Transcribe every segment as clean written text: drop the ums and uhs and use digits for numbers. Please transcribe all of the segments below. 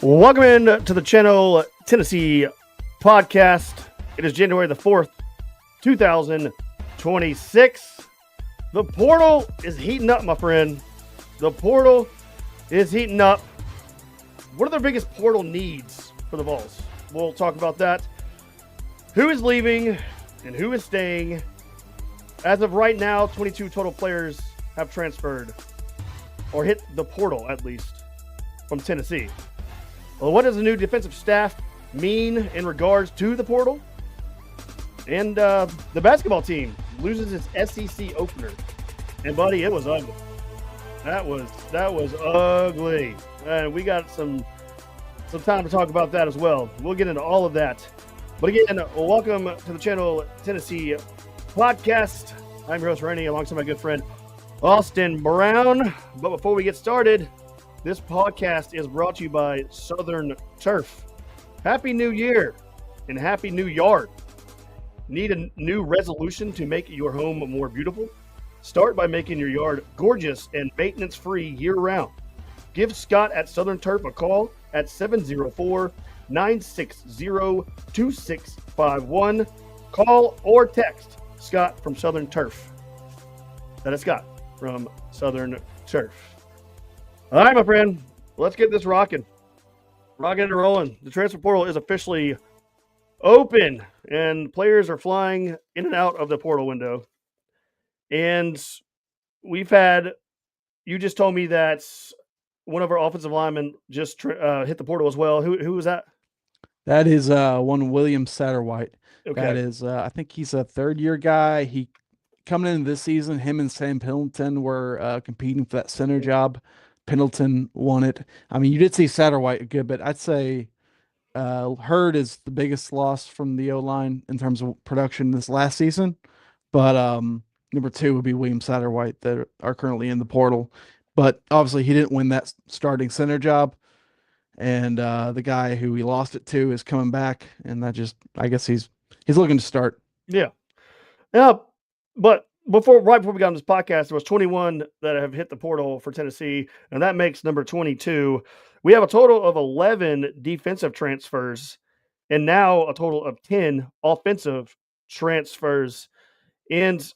Welcome in to the Channel Tennessee podcast. It is January the 4th, 2026. The portal is heating up, my friend. The portal is heating up. What are their biggest portal needs for the Vols? We'll talk about that. Who is leaving and who is staying? As of right now, 22 total players have transferred or hit the portal, at least, from Tennessee. Well, what does the new defensive staff mean in regards to the portal? And the basketball team loses its SEC opener. And, buddy, it was ugly. That was ugly. And we got some time to talk about that as well. We'll get into all of that. But again, welcome to the Channel Tennessee podcast. I'm your host, Randy, alongside my good friend, Austin Brown. But before we get started, this podcast is brought to you by Southern Turf. Happy New Year and Happy New Yard. Need a new resolution to make your home more beautiful? Start by making your yard gorgeous and maintenance-free year-round. Give Scott at Southern Turf a call at 704-960-2651. Call or text Scott from Southern Turf. That is Scott from Southern Turf. All right, my friend, let's get this rocking and rolling. The transfer portal is officially open, and players are flying in and out of the portal window. And we've had, you just told me that one of our offensive linemen just hit the portal as well. Who was that? That is one William Satterwhite. Okay. That is, I think he's a third-year guy. He coming into this season, him and Sam Pendleton were competing for that center job. Pendleton won it. I mean, you did see Satterwhite a good bit. I'd say Hurd is the biggest loss from the O-line in terms of production this last season. But number two would be William Satterwhite that are currently in the portal. But obviously he didn't win that starting center job. And the guy who he lost it to is coming back. And that just, I guess he's looking to start. Yeah. But right before we got on this podcast, there was 21 that have hit the portal for Tennessee, and that makes number 22. We have a total of 11 defensive transfers, and now a total of 10 offensive transfers. And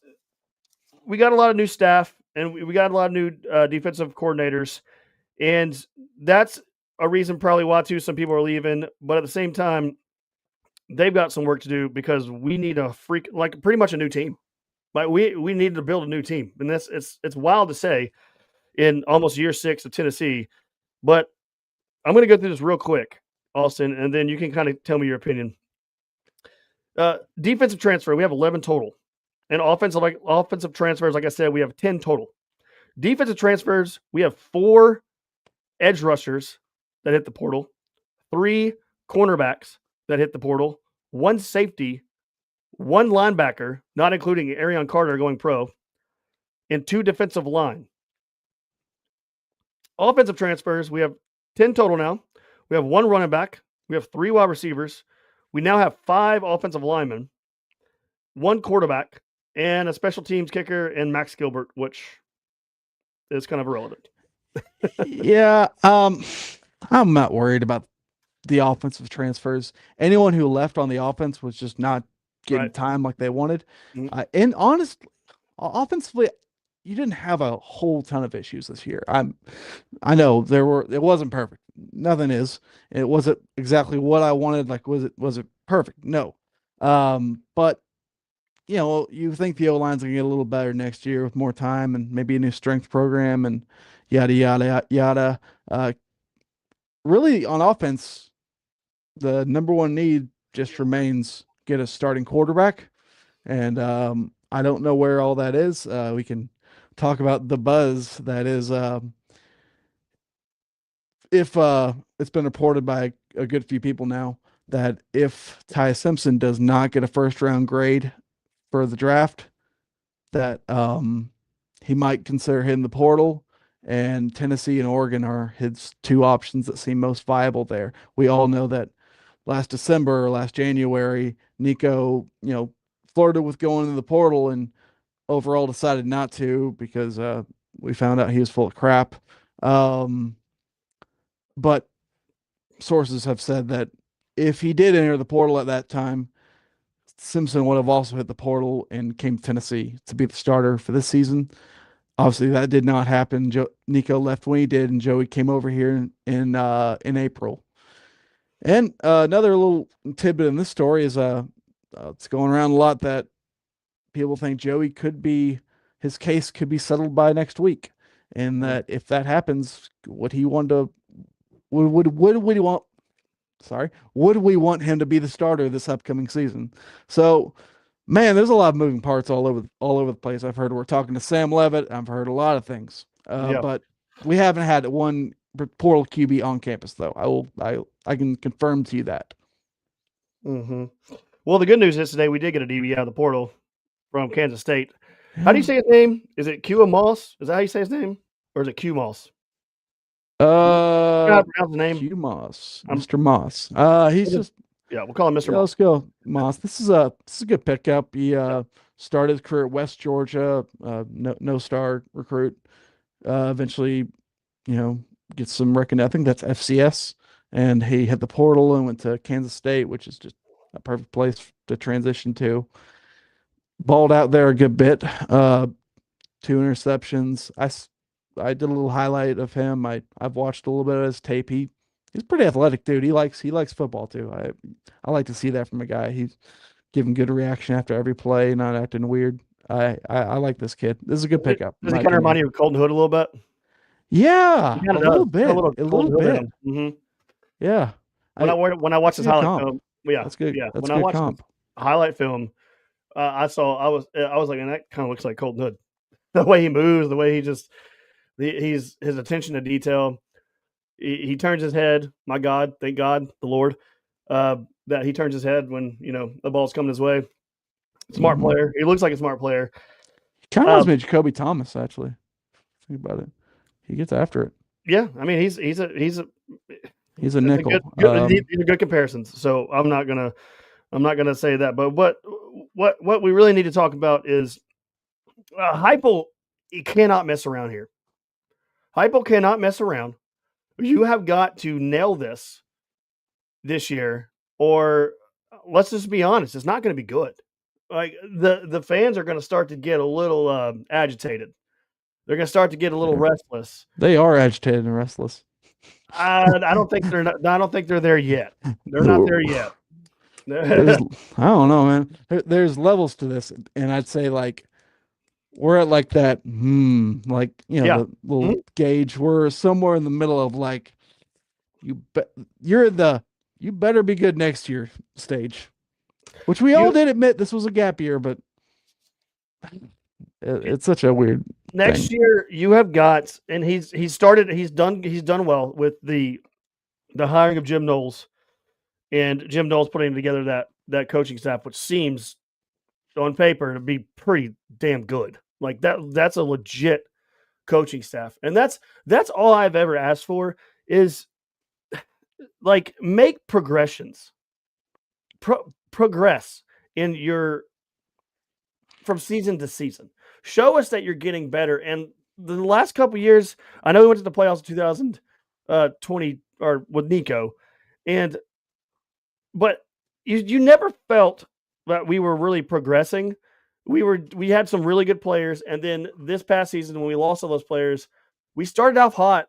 we got a lot of new staff, and we got a lot of new defensive coordinators, and that's a reason probably why too some people are leaving. But at the same time, they've got some work to do because we need pretty much a new team. Like we need to build a new team, and it's wild to say in almost year 6 of Tennessee. But I'm going to go through this real quick, Austin, and then you can kind of tell me your opinion. Defensive transfer, we have 11 total, and offensive transfers, like I said, we have 10 total. Defensive transfers, we have 4 edge rushers that hit the portal, 3 cornerbacks that hit the portal, 1 safety, 1 linebacker, not including Arion Carter going pro, and 2 defensive line. Offensive transfers, we have 10 total now. We have 1 running back. We have 3 wide receivers. We now have 5 offensive linemen, 1 quarterback, and a special teams kicker and Max Gilbert, which is kind of irrelevant. Yeah, I'm not worried about the offensive transfers. Anyone who left on the offense was just not getting time like they wanted. And honestly, offensively, you didn't have a whole ton of issues this year. I know it wasn't perfect. Nothing is. It wasn't exactly what I wanted. Like, was it perfect? No. But you know, you think the O-line's gonna get a little better next year with more time and maybe a new strength program and yada yada yada. Really on offense, the number one need just remains get a starting quarterback. And I don't know where all that is. We can talk about the buzz that is if it's been reported by a good few people now that if Ty Simpson does not get a first round grade for the draft, that he might consider hitting the portal, and Tennessee and Oregon are his 2 options that seem most viable there. We all know that last December or last January, Nico, flirted with going into the portal and overall decided not to because we found out he was full of crap. But sources have said that if he did enter the portal at that time, Simpson would have also hit the portal and came to Tennessee to be the starter for this season. Obviously, that did not happen. Nico left when he did, and Joey came over here in April. And another little tidbit in this story is it's going around a lot that people think Joey could be his case could be settled by next week, and that if that happens, would he want to would we want would we want him to be the starter this upcoming season? So, man, there's a lot of moving parts all over the place. I've heard we're talking to Sam Levitt. I've heard a lot of things, but we haven't had one portal QB on campus though. I can confirm to you that. Mm-hmm. Well, the good news is today we did get a DB out of the portal from Kansas State. Yeah. How do you say his name? Is it Qua Moss? Is that how you say his name, or is it Q Moss? Pronounce the name. Q Moss, Mr. Moss. He's just we'll call him Mr. Moss. Let's go, Moss. This is a good pickup. He started his career at West Georgia, no star recruit. Eventually, gets some recognition. I think that's FCS, and he hit the portal and went to Kansas State, which is just a perfect place to transition to. Balled out there a good bit. 2 interceptions. I did a little highlight of him. I've watched a little bit of his tape. He's pretty athletic, dude. He likes football too. I like to see that from a guy. He's giving good reaction after every play, not acting weird. I like this kid. This is a good pickup. Does he kind of remind you of Colton Hood a little bit? Yeah, a little bit. A little bit. Mm-hmm. Yeah. When I watched his highlight film, that's good. Yeah, that's when good I watched comp. Highlight film, I was like, and that kind of looks like Colton Hood. The way he moves, the way his attention to detail. He turns his head. My God, thank God, the Lord, that he turns his head when the ball's coming his way. Smart player. He looks like a smart player. Kind of reminds me of Jacoby Thomas, actually. Think about it. He gets after it. Yeah, I mean he's a nickel. These are good comparisons. So I'm not gonna say that. But what we really need to talk about is Heupel. He cannot mess around here. Heupel cannot mess around. You have got to nail this year, or let's just be honest, it's not going to be good. Like the fans are going to start to get a little agitated. They're going to start to get a little restless. They are agitated and restless. I don't think they're not. I don't think they're there yet. They're not there yet. I don't know, man. There's levels to this, and I'd say like we're at like that, the little gauge. We're somewhere in the middle of like you better be good next year stage, which we all did admit this was a gap year, but it's such a weird next thing. year. You have got, and he's done well with the hiring of Jim Knowles, and Jim Knowles putting together that coaching staff, which seems on paper to be pretty damn good. Like that's a legit coaching staff. And that's all I've ever asked for is like make progressions. Progress in your from season to season. Show us that you're getting better. And the last couple of years, I know we went to the playoffs in 2020 or with Nico, but you never felt that we were really progressing. We had some really good players, and then this past season when we lost all those players, we started off hot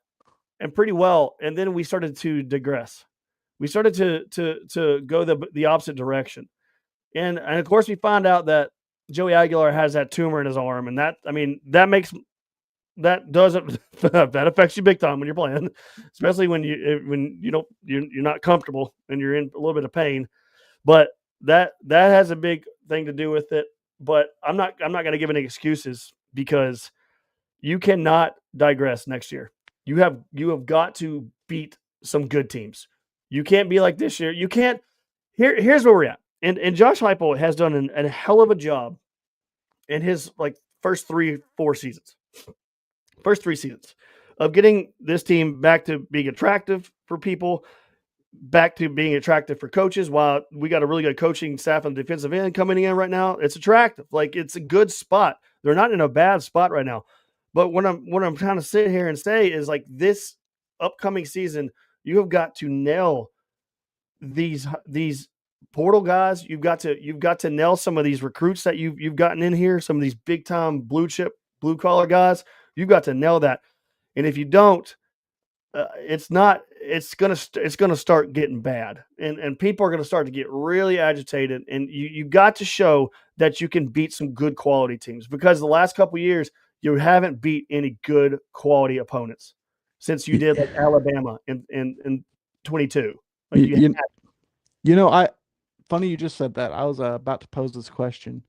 and pretty well, and then we started to digress. We started to go the opposite direction, and of course we found out that Joey Aguilar has that tumor in his arm, and that affects you big time when you're playing, especially when you're not comfortable and you're in a little bit of pain, but that has a big thing to do with it. But I'm not going to give any excuses because you cannot digress next year. You have got to beat some good teams. You can't be like this year. You can't. Here's where we're at. And Josh Heupel has done a hell of a job in his first 3-4 seasons. First 3 seasons of getting this team back to being attractive for people, back to being attractive for coaches. While we got a really good coaching staff on the defensive end coming in right now, it's attractive. Like it's a good spot. They're not in a bad spot right now. But what I'm trying to sit here and say is like this upcoming season, You have got to nail these portal guys. You've got to nail some of these recruits that you've gotten in here. Some of these big time blue chip, blue collar guys. You've got to nail that. And if you don't, it's going to start getting bad, and people are going to start to get really agitated. And you got to show that you can beat some good quality teams, because the last couple of years you haven't beat any good quality opponents since you did like Alabama in 22. Like Funny you just said that. I was about to pose this question.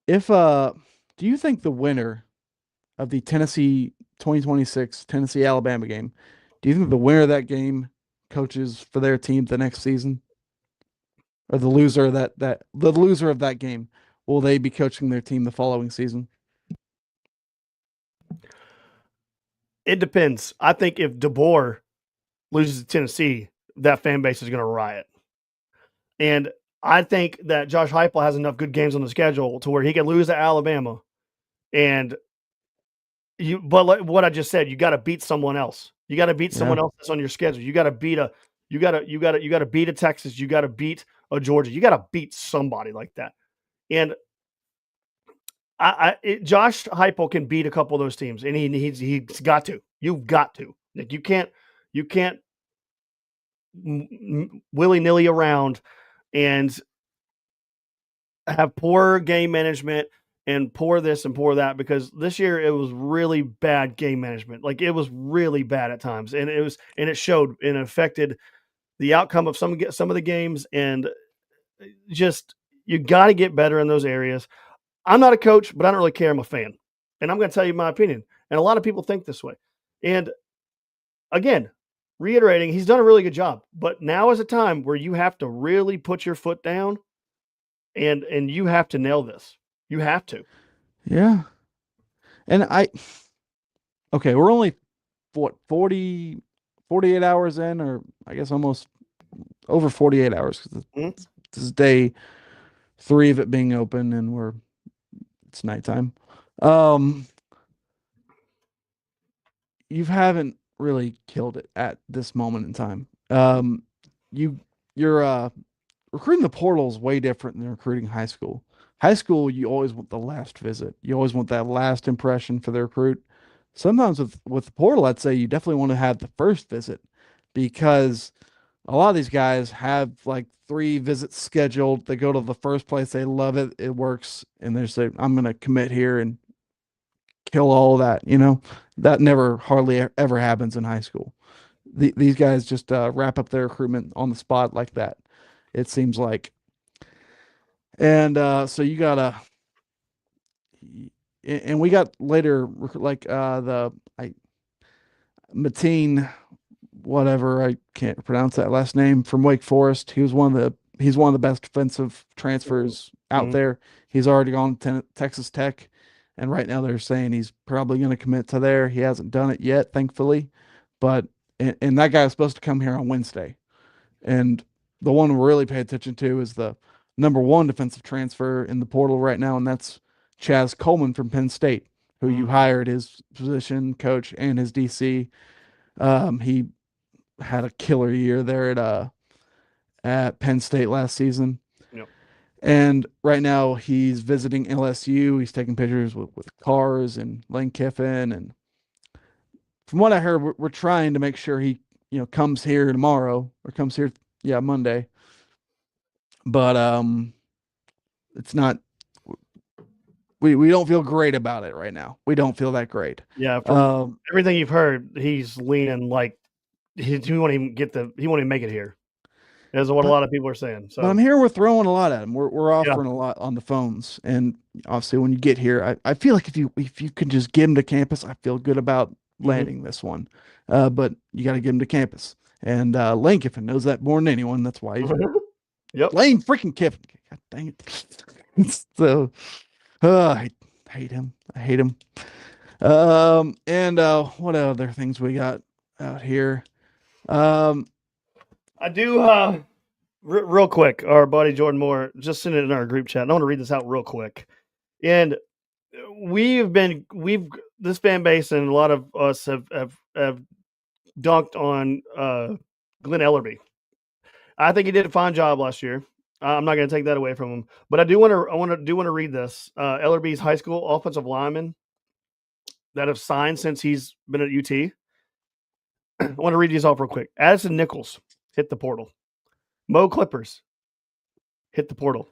If do you think the winner of the Tennessee 2026 Tennessee Alabama game, do you think the winner of that game coaches for their team the next season? Or the loser of the loser of that game, will they be coaching their team the following season? It depends. I think if DeBoer loses to Tennessee, that fan base is going to riot. And I think that Josh Heupel has enough good games on the schedule to where he can lose to Alabama. And but like what I just said, you got to beat someone else. You got to beat someone else that's on your schedule. You got to beat you got to beat a Texas. You got to beat a Georgia. You got to beat somebody like that. And Josh Heupel can beat a couple of those teams, and he's got to. You've got to. Like you can't willy nilly around and have poor game management and poor this and poor that, because this year it was really bad game management. Like it was really bad at times, and it showed and it affected the outcome of some of the games. And just you got to get better in those areas. I'm not a coach, but I don't really care. I'm a fan, and I'm going to tell you my opinion. And a lot of people think this way. And again, reiterating, he's done a really good job, but now is a time where you have to really put your foot down, and you have to nail this. You have to. Yeah. And okay, we're only what 48 hours in, or I guess almost over 48 hours, because this is day 3 of it being open, and it's nighttime. You haven't really killed it at this moment in time. You're recruiting the portal is way different than recruiting high school. High school, you always want the last visit. You always want that last impression for the recruit. Sometimes with the portal, I'd say you definitely want to have the first visit, because a lot of these guys have like 3 visits scheduled. They go to the first place, they love it, it works, and they say, I'm going to commit here and kill all of that. That never hardly ever happens in high school. These guys just wrap up their recruitment on the spot like that, it seems like. And so you gotta, and we got later like the Mateen, whatever, I can't pronounce that last name, from Wake Forest. He's one of the best defensive transfers out there. He's already gone to Texas Tech, and right now they're saying he's probably going to commit to there. He hasn't done it yet, thankfully, but and that guy is supposed to come here on Wednesday. And the one we really pay attention to is the number 1 defensive transfer in the portal right now, and that's Chaz Coleman from Penn State, who you hired his position coach and his DC. He had a killer year there at Penn State last season. Yep. And right now he's visiting LSU. He's taking pictures with Cars and Lane Kiffin. And from what I heard, we're trying to make sure he, comes here tomorrow, or comes here, Monday. But it's not. We don't feel great about it right now. We don't feel that great. Yeah, from everything you've heard, he's leaning like he won't even make it here. Is what a lot of people are saying. So, but I'm here. We're throwing a lot at him. We're offering a lot on the phones, and obviously, when you get here, I feel like if you could just get him to campus, I feel good about landing this one. But you got to get him to campus, and Lane Kiffin knows that more than anyone. That's why he's Lane freaking Kiffin. God dang it! So, I hate him. I hate him. And what other things we got out here? I do real quick. Our buddy Jordan Moore just sent it in our group chat, and I want to read this out real quick. And we've this fan base, and a lot of us have dunked on Glenn Ellerby. I think he did a fine job last year. I'm not going to take that away from him, but I want to read this. Ellerby's high school offensive linemen that have signed since he's been at UT. I want to read these off real quick. Addison Nichols hit the portal. Mo Clippers hit the portal.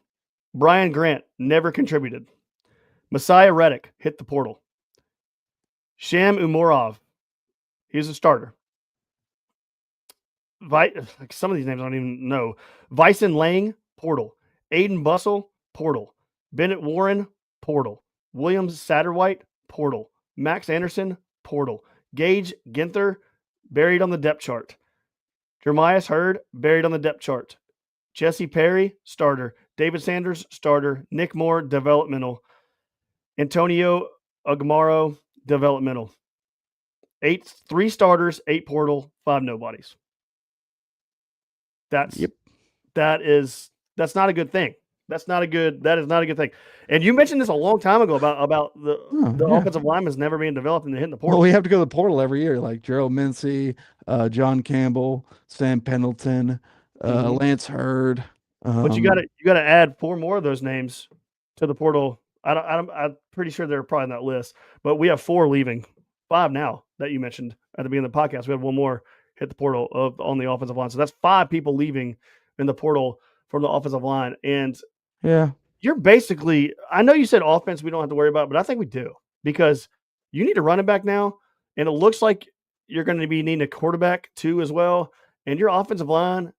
Brian Grant never contributed. Messiah Reddick hit the portal. Sham Umorov, he's a starter. Some of these names I don't even know. Vyson Lang, portal. Aiden Bussell, portal. Bennett Warren, portal. Williams Satterwhite, portal. Max Anderson, portal. Gage Ginther, buried on the depth chart. Jeremias Hurd, buried on the depth chart. Jesse Perry, starter. David Sanders, starter. Nick Moore, developmental. Antonio Agmaro, developmental. 3 starters, 8 portal, 5 nobodies. That's not a good thing. That is not a good thing. And you mentioned this a long time ago about the offensive linemen never being developed and hitting the portal. Well, we have to go to the portal every year, like Gerald Mincy, John Campbell, Sam Pendleton, Lance Hurd. But you got to add 4 more of those names to the portal. I'm pretty sure they're probably on that list, but we have 4 leaving, 5 now that you mentioned at the beginning of the podcast. We have 1 more hit the portal on the offensive line. So that's 5 people leaving in the portal from the offensive line. And you're basically, I know you said offense we don't have to worry about, but I think we do, because you need a running back now, and it looks like you're going to be needing a quarterback too as well. And your offensive line,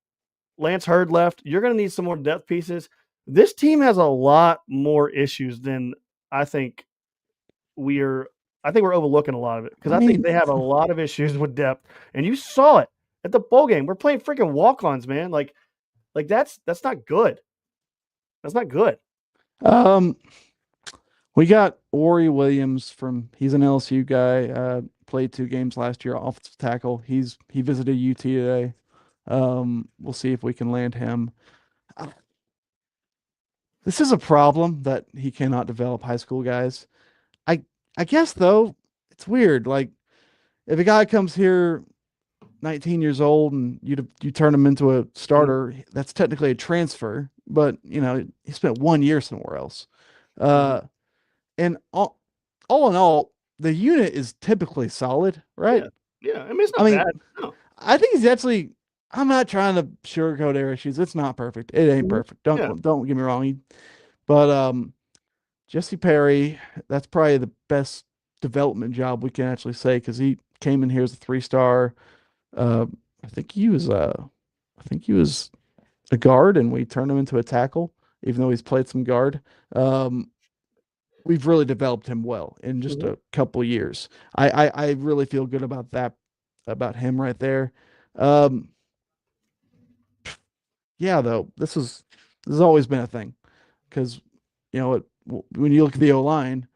Lance Hurd left, you're going to need some more depth pieces. This team has a lot more issues than I think we're overlooking a lot of it, because I think they have a lot of issues with depth, and you saw it at the bowl game. We're playing freaking walk-ons, man. Like that's not good. That's not good. We got Ori Williams he's an LSU guy, played 2 games last year, offensive tackle. He visited UT today. We'll see if we can land him. This is a problem that he cannot develop high school guys. I guess though, it's weird. Like, if a guy comes here 19 years old and you turn him into a starter, that's technically a transfer, but he spent 1 year somewhere else. And all in all, the unit is typically solid, right? Yeah. I mean, it's not bad. No. I think he's actually. I'm not trying to sugarcoat their issues. It's not perfect. It ain't perfect. Don't get me wrong. But Jesse Perry, that's probably the best development job we can actually say, because he came in here as a 3-star. I think he was a guard, and we turned him into a tackle, even though he's played some guard. We've really developed him well in just a couple of years. I really feel good about that, about him right there. Yeah, though, this has always been a thing, because when you look at the O-line,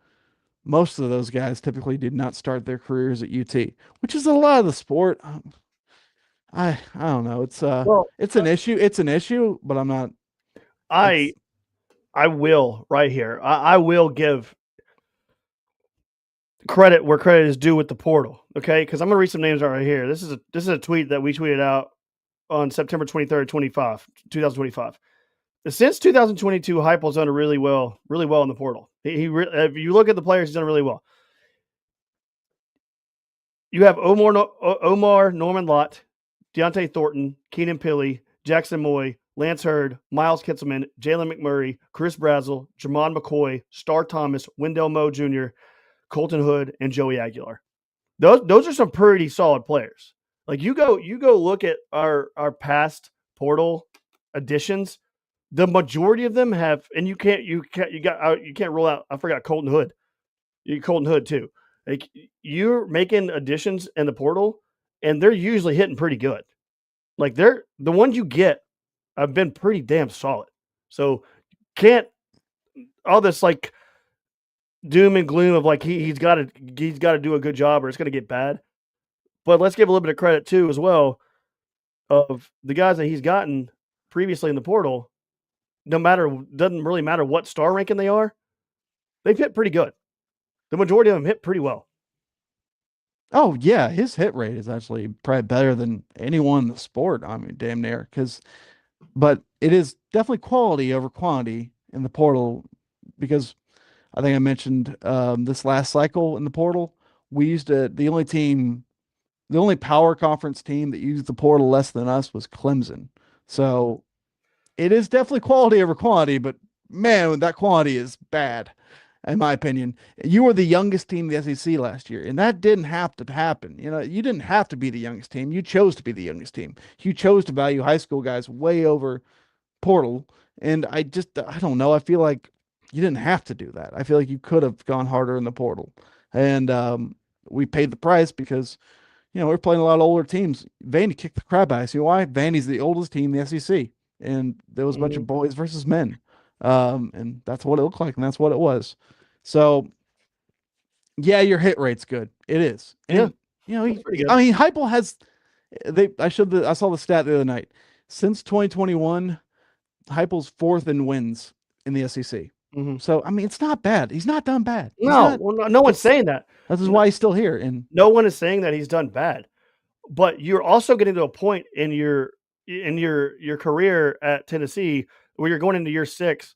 most of those guys typically did not start their careers at UT, which is a lot of the sport. I don't know. It's an issue. It's an issue, but I'm not. I will right here. I will give credit where credit is due with the portal. Okay, because I'm gonna read some names right here. This is a tweet that we tweeted out on September 23rd, 2025. Since 2022, Heupel's done really well in the portal. If you look at the players, he's done really well. You have Omar Norman Lott, Deontay Thornton, Keenan Pilley, Jackson Moy, Lance Hurd, Miles Kitselman, Jalen McMurray, Chris Brazel, Jamon McCoy, Star Thomas, Wendell Moe Jr., Colton Hood, and Joey Aguilar. Those are some pretty solid players. Like, you go look at our past portal additions. The majority of them have, and you can't rule out. I forgot Colton Hood. Colton Hood too. Like, you're making additions in the portal, and they're usually hitting pretty good. Like, the ones you get have been pretty damn solid. So can't all this like doom and gloom of like he's got to do a good job or it's going to get bad. But let's give a little bit of credit too as well of the guys that he's gotten previously in the portal. Doesn't really matter what star ranking they are, they've hit pretty good. The majority of them hit pretty well. Oh yeah, his hit rate is actually probably better than anyone in the sport. I mean, damn near. But it is definitely quality over quantity in the portal because I think I mentioned this last cycle in the portal. We used to the only power conference team that used the portal less than us was Clemson. So it is definitely quality over quantity, but man, that quantity is bad, in my opinion. You were the youngest team in the SEC last year, and that didn't have to happen. You know, you didn't have to be the youngest team. You chose to be the youngest team. You chose to value high school guys way over portal. And I don't know. I feel like you didn't have to do that. I feel like you could have gone harder in the portal. And we paid the price because we're playing a lot of older teams. Vandy kicked the crap out of us. You know why? Vandy's the oldest team in the SEC, and there was a bunch Hmm. of boys versus men, and that's what it looked like, and that's what it was. So yeah, your hit rate's good. It is, Yeah, and that's pretty I good. mean, Heupel has they. I saw the stat the other night. Since 2021, Heupel's fourth in wins in the SEC. Hmm. So I mean, it's not bad. He's not done bad. He's No, not. well, no one's That's saying that. that's No, why he's still here. And no one is saying that he's done bad. But you're also getting to a point in your career at Tennessee where you're going into year 6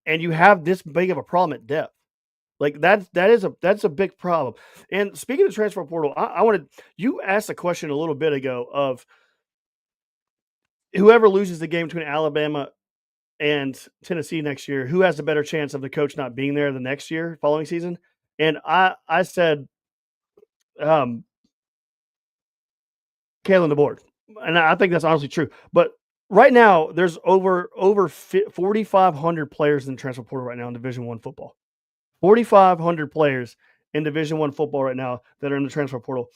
and you have this big of a problem at depth. Like that's a big problem. And speaking of transfer portal, I wanted you asked a question a little bit ago of whoever loses the game between Alabama and Tennessee next year, who has the better chance of the coach not being there the next year, following season? And I said um Kalen DeBoer. And I think that's honestly true. But right now, there's over 4,500 players in the transfer portal right now in Division One football. 4,500 players in Division One football right now that are in the transfer portal.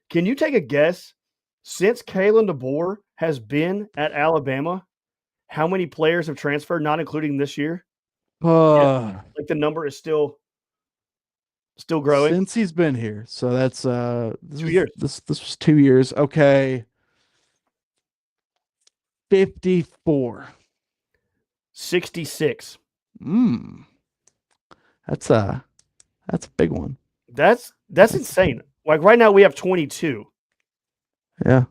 Can you take a guess since Kalen DeBoer has been at Alabama, how many players have transferred, not including this year? Yeah, uh, like the number is still growing. since he's been here, so that's 2 years, this was 2 years. Okay, 54. 66. Mm, that's a that's a big one. That's That's insane. Like right now, we have 22. yeah.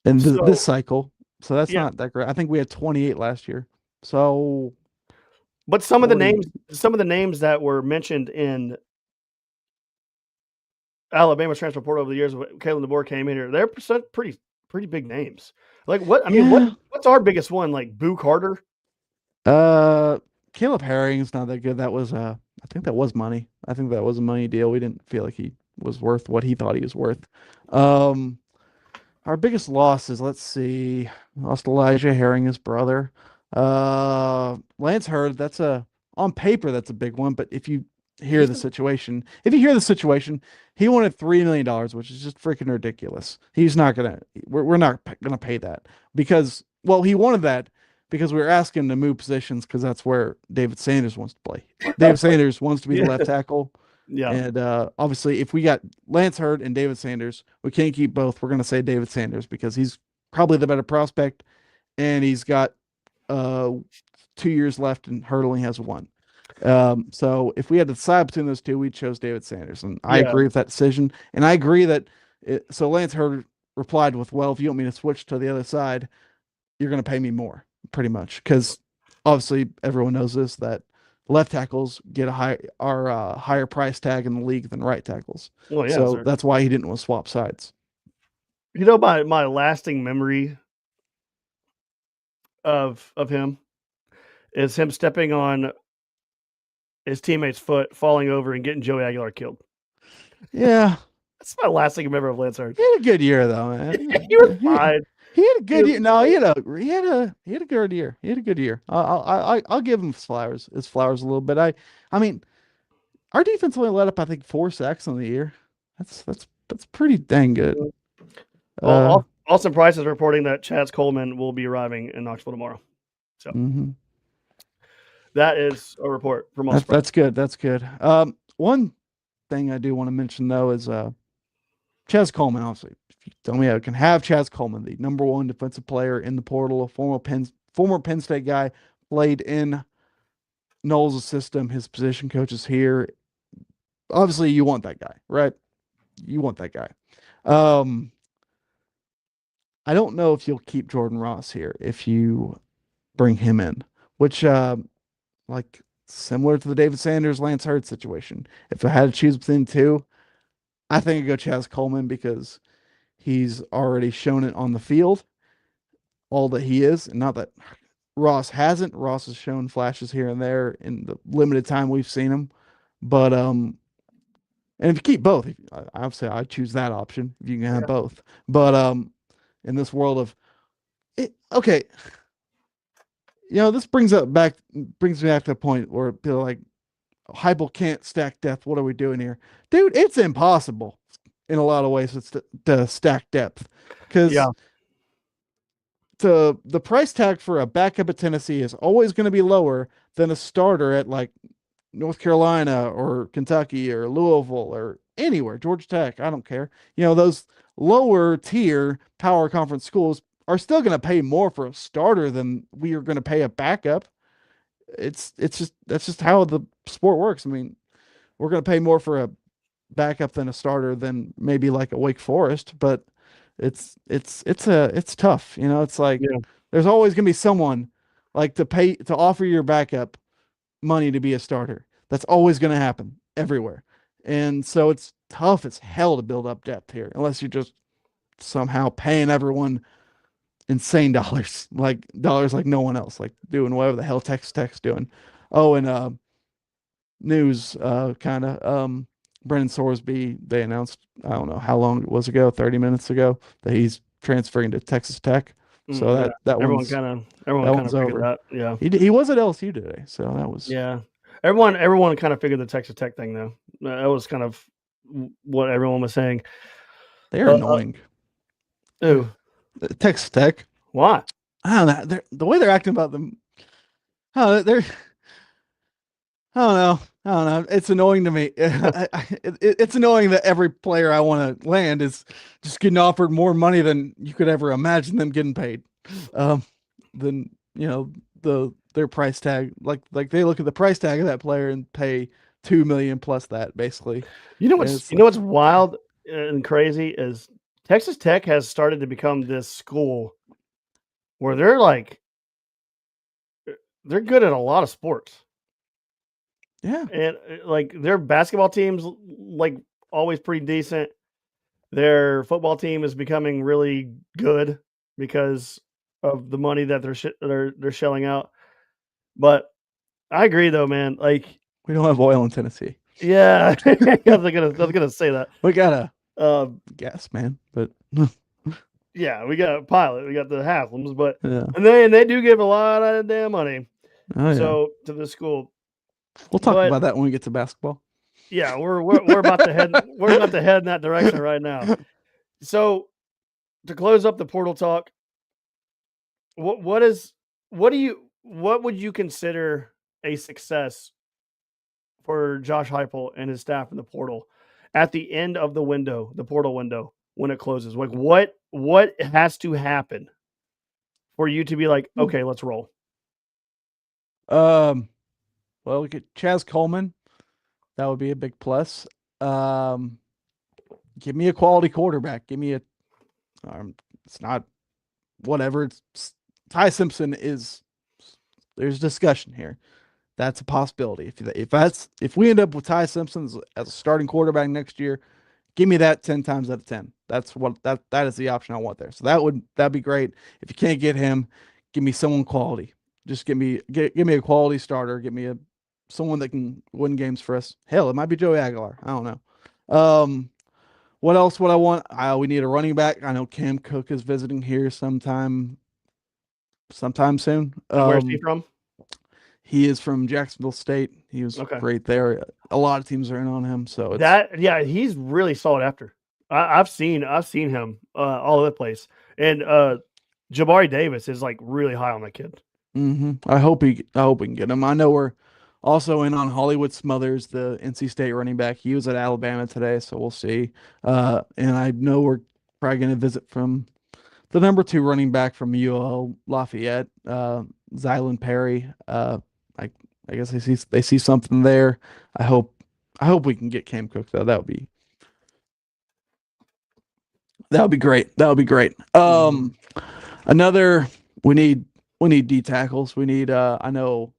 And this So cycle, so that's yeah, not that great. I think we had 28 last year. So but 40. some of the names that were mentioned in Alabama's transfer portal over the years, when Kalen DeBoer came in here, they're pretty big names. Like what? I mean, Yeah. what's our biggest one? Like Boo Carter. Uh, Caleb Herring's not that good. That was I think that was money. I think that was a money deal. We didn't feel like he was worth what he thought he was worth. Um, our biggest losses, let's see, lost Elijah Herring, his brother. Lance Hurd, that's a on paper that's a big one, but He's been if you hear the situation, he wanted $3 million, which is just freaking ridiculous. He's not gonna, we're not gonna pay that because, well, he wanted that because we were asking him to move positions because that's where David Sanders wants to play. David Sanders wants to be the yeah left tackle. yeah. And obviously, if we got Lance Hurd and David Sanders, we can't keep both. We're going to say David Sanders because he's probably the better prospect, and he's got uh, 2 years left, and Hurd only has one. So if we had to decide between those two, we chose David Sanders, and I Yeah. agree with that decision. And I agree that so Lance Hurd replied with, "Well, if you want me to switch to the other side, you're going to pay me more, pretty much, because obviously everyone knows this that left tackles get a higher price tag in the league than right tackles. Well, yeah, So sir. that's why he didn't want to swap sides. You know, my lasting memory of him is him stepping on his teammate's foot, falling over, and getting Joey Aguilar killed. Yeah, That's my lasting memory of Lance Hurd. he had a good year though, man. He was fine. He had a He good was year. No, he had a good year. He had a good year. I'll give him his flowers a little bit. I mean, our defense only let up I think 4 sacks on the year. That's pretty dang good. fine. Uh, Austin Price is reporting that Chaz Coleman will be arriving in Knoxville tomorrow. So mhm. that is a report from Austin Price. That's good. That's good. One thing I do want to mention though is Chaz Coleman. Obviously, if you tell me I can have Chaz Coleman, the number one defensive player in the portal, a former Penn State guy, played in Knowles' system. His position coach is here. obviously you want that guy, right? You want that guy. Um, I don't know if you'll keep Jordan Ross here if you bring him in, which like similar to the David Sanders Lance Hurts situation. If I had to choose between two, I think I'd go Chaz Coleman because he's already shown it on the field, all that he is, and not that Ross hasn't. Ross has shown flashes here and there in the limited time we've seen him. But and if you keep both, obviously I'd choose that option if you can have Yeah. both. But in this world of okay, this brings me back to the point where people are like Heupel can't stack depth. What are we doing here, dude? It's impossible in a lot of ways. It's to stack depth because Yeah. the price tag for a backup at Tennessee is always going to be lower than a starter at like North Carolina or Kentucky or Louisville or anywhere, Georgia Tech. I don't care. Those lower tier power conference schools are still going to pay more for a starter than we are going to pay a backup. It's just that's just how the sport works. I mean, we're going to pay more for a backup than a starter than maybe like a Wake Forest, but it's tough. It's like Yeah. there's always going to be someone like to offer your backup money to be a starter. That's always going to happen everywhere. And so it's tough as hell to build up depth here unless you're just somehow paying everyone insane dollars like no one else, like doing whatever the hell Tech's doing. Oh, and news kind of Brennan Sorsby, they announced, I don't know how long it was ago, 30 minutes ago, that he's transferring to Texas Tech. So Yeah. that Everyone one's kind of that one's figured over. that. Yeah. He was at LSU today, so that was Yeah. Everyone kind of figured the Texas Tech thing though. That was kind of what everyone was saying. they're Uh, annoying. ooh, Texas Tech. why? I don't know. The way they're acting about them. Oh, they're. I don't know. I don't know. It's annoying to me. It's annoying that every player I want to land is just getting offered more money than you could ever imagine them getting paid. Um, than their price tag. Like they look at the price tag of that player and pay 2 million plus that basically. And it's You like, know what's wild and crazy is Texas Tech has started to become this school where they're good at a lot of sports. yeah, And like their basketball teams like always pretty decent. Their football team is becoming really good because of the money that they're shelling out. But I agree though, man. Like, we don't have oil in Tennessee. yeah, I was gonna say that. We got a Um, gas man, but yeah, we got a pilot, we got the Haslams, but yeah. and they do give a lot of damn money Oh yeah. so to the school. We'll talk But about that when we get to basketball. yeah, we're about to head in that direction right now. So to close up the portal talk, what is what would you consider a success for Josh Heupel and his staff in the portal at the end of the window, the portal window when it closes? Like what has to happen for you to be like, okay, let's roll? Um, well, we get Chaz Coleman. That would be a big plus. Um, give me a quality quarterback. Give me a. It's not whatever. Ty Simpson is. There's discussion here. That's a possibility. If we end up with Ty Simpson as a starting quarterback next year, give me that 10 times out of 10. That is the option I want there. So that'd be great. If you can't get him, give me someone quality. Just give me a quality starter. Give me someone that can win games for us. Hell, it might be Joey Aguilar. I don't know. What else would I want? We need a running back. I know Cam Cook is visiting here sometime soon. And where's he from? He is from Jacksonville State. He was Okay. great there. A lot of teams are in on him, so He's really sought after. I've seen him all over the place, and Jabari Davis is like really high on that kid. I hope we can get him. I know we're also in on Hollywood Smothers, the NC State running back. He was at Alabama today, so we'll see. And I know we're probably going to visit from the number 2 running back from UL Lafayette, Zylan Perry. I guess they see something there. I hope I hope we can get Cam Cook though. That would be great. That would be great. Another we need D tackles. We need I know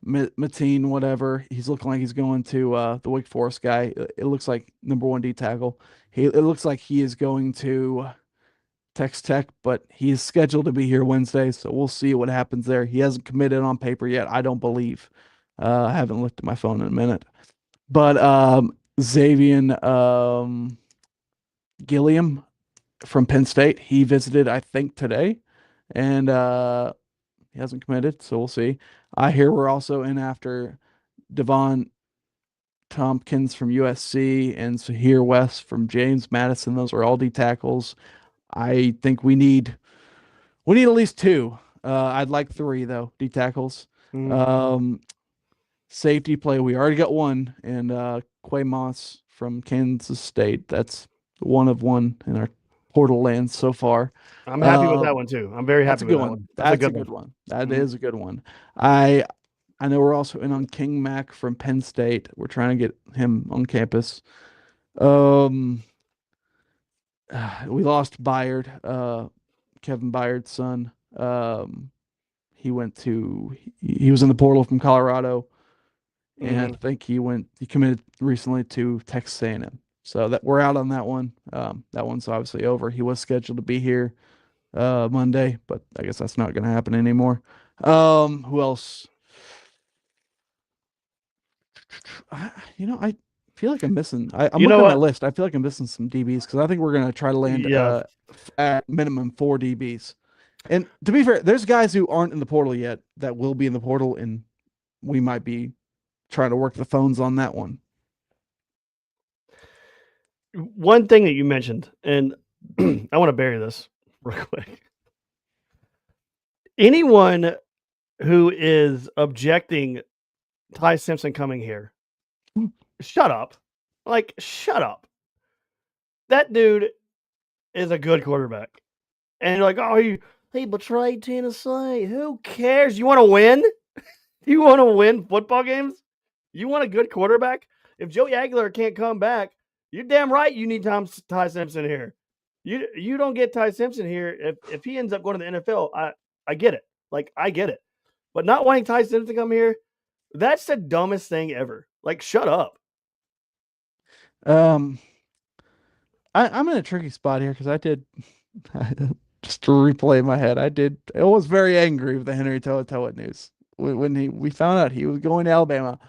Mateen, whatever. He's looking like he's going to the Wake Forest guy. It looks like number one D tackle. It looks like he is going to Texas Tech, but he is scheduled to be here Wednesday, so we'll see what happens there. He hasn't committed on paper yet, I don't believe. I haven't looked at my phone in a minute. But Xavier Gilliam from Penn State, he visited, I think, today, and he hasn't committed, so we'll see. I hear we're also in after Devon Tompkins from USC and Sahir West from James Madison. Those are all D tackles. I think we need at least two. I'd like three though, D tackles. Safety play, we already got one, and Qua Moss from Kansas State. That's one of one in our portal land so far. I'm happy with that one too. I'm very happy with that one. That's a good one. That is a good one. I know we're also in on King Mack from Penn State. We're trying to get him on campus. We lost Byard, Kevin Byard's son. He was in the portal from Colorado, and I think he committed recently to Texas A&M. So that we're out on that one. That one's obviously over. He was scheduled to be here Monday, but I guess that's not going to happen anymore. Who else? I feel like I'm missing. I'm looking at my list. I feel like I'm missing some DBs because I think we're going to try to land at minimum 4 DBs. And to be fair, there's guys who aren't in the portal yet that will be in the portal, and we might be trying to work the phones on that one. One thing that you mentioned, and I want to bury this real quick. Anyone who is objecting Ty Simpson coming here, shut up. Like, shut up. That dude is a good quarterback. And you're like, oh, he betrayed Tennessee. Who cares? You want to win? You want to win football games? You want a good quarterback? If Joey Aguilar can't come back, you're damn right you need Ty Simpson here. You don't get Ty Simpson here. If he ends up going to the NFL, I get it. Like, I get it. But not wanting Ty Simpson to come here, that's the dumbest thing ever. Like, shut up. I'm in a tricky spot here because I just to replay in my head, I was very angry with the Henry To'oTo'o news when we found out he was going to Alabama.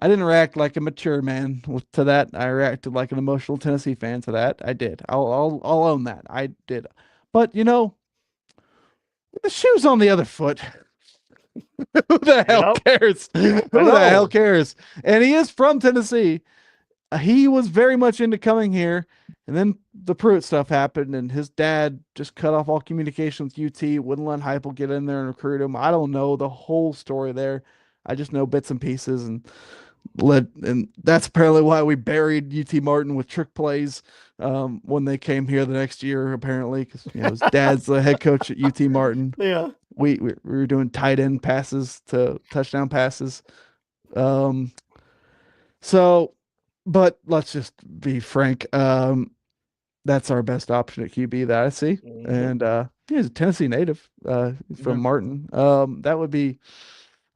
I didn't react like a mature man to that. I reacted like an emotional Tennessee fan to that. I did. I'll own that. I did. But the shoe's on the other foot. Who the hell cares? Who the hell cares? And he is from Tennessee. He was very much into coming here, and then the Pruitt stuff happened, and his dad just cut off all communication with UT, wouldn't let Heupel get in there and recruit him. I don't know the whole story there. I just know bits and pieces, and that's apparently why we buried UT Martin with trick plays when they came here the next year, apparently, because his dad's the head coach at UT Martin. Yeah. We were doing tight end passes to touchdown passes. But let's just be frank. That's our best option at QB that I see. And he's a Tennessee native from Martin. That would be,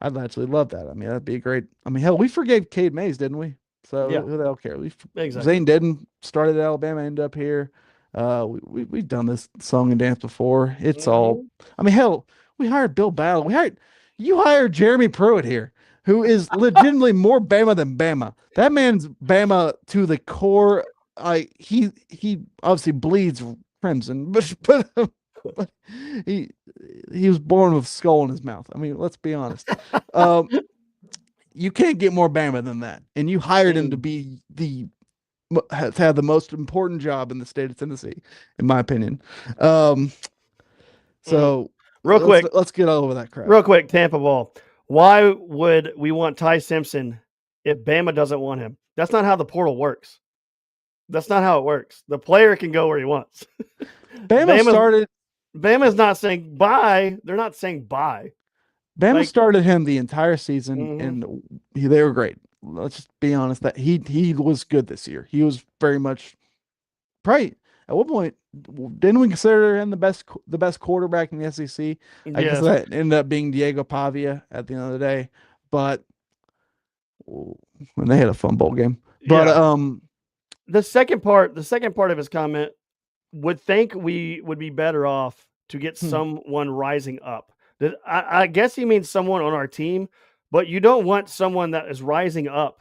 I'd actually love that. I mean, that'd be great. I mean, hell, we forgave Cade Mays, didn't we? So who the hell cares? Zane didn't start at Alabama, ended up here. We've done this song and dance before. It's all, I mean, hell, we hired Bill Battle. You hired Jeremy Pruitt here, who is legitimately more Bama than Bama. That man's Bama to the core. He obviously bleeds crimson, but he was born with a skull in his mouth. I mean, let's be honest. You can't get more Bama than that. And you hired him to be to have the most important job in the state of Tennessee, in my opinion. So real quick, let's get over that crap. Real quick, Tampa Ball. Why would we want Ty Simpson if Bama doesn't want him? That's not how the portal works. That's not how it works. The player can go where he wants. Bama's not saying bye. They're not saying bye. Bama started him the entire season, and they were great. let's just be honest that he was good this year. He was very much probably at one point didn't we consider him the best quarterback in the SEC? I guess Yes. that ended up being Diego Pavia at the end of the day, but when they had a fun bowl game. But Yeah. The second part of his comment would think we would be better off to get someone rising up. I guess he means someone on our team, but you don't want someone that is rising up